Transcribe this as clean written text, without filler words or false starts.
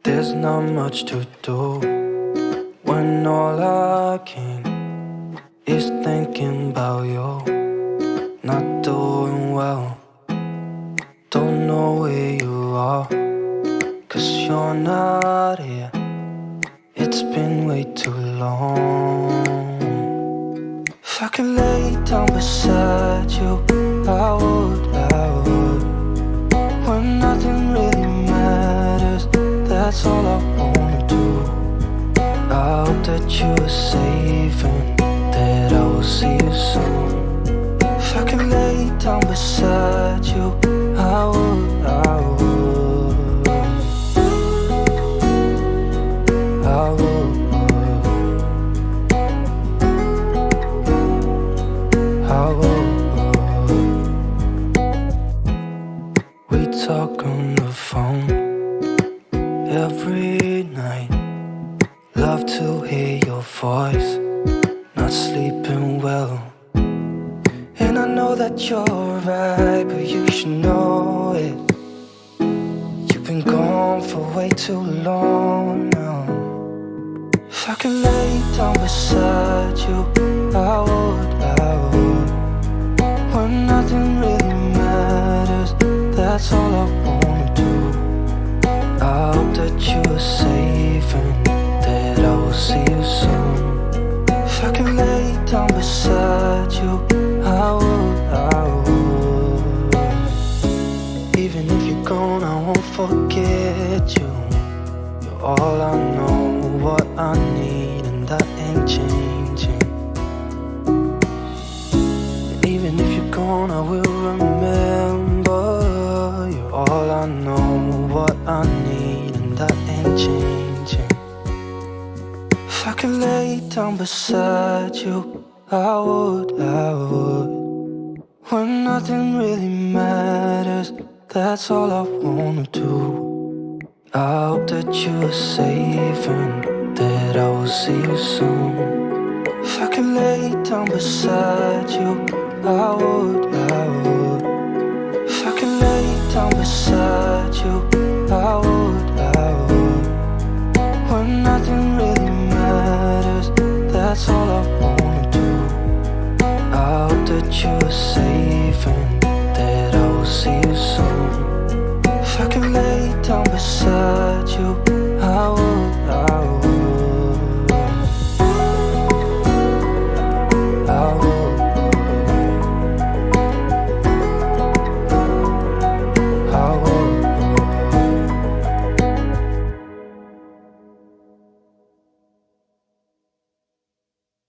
There's not much to do when all I can is thinking about you. Not doing well, don't know where you are, 'cause you're not here. It's been way too long. If I could lay down beside you, I would. When nothing really matters, that's all I wanna do. I hope that you are safe and that I will see you soon. If I could lay down beside you, I would. I would. We talk on the phone every night. Love to hear your voice. Not sleeping well, and I know that you're right, but you should know it. You've been gone for way too long now. If I could lay down beside you, I would. When nothing really matters, that's all I wanna do. I hope that you are safe and that I will see you soon. If I could lay down beside you, I would. Even if you're gone, I won't forget you. You're all I know, what I need, and that ain't changing. Even if you're gone, I will remember. You're all I know, what I need, and that ain't changing. If I could lay down beside you, I would. When nothing really matters, that's all I wanna do. I hope that you are safe and that I will see you soon. If I could lay down beside you, I would. If I could lay down beside you,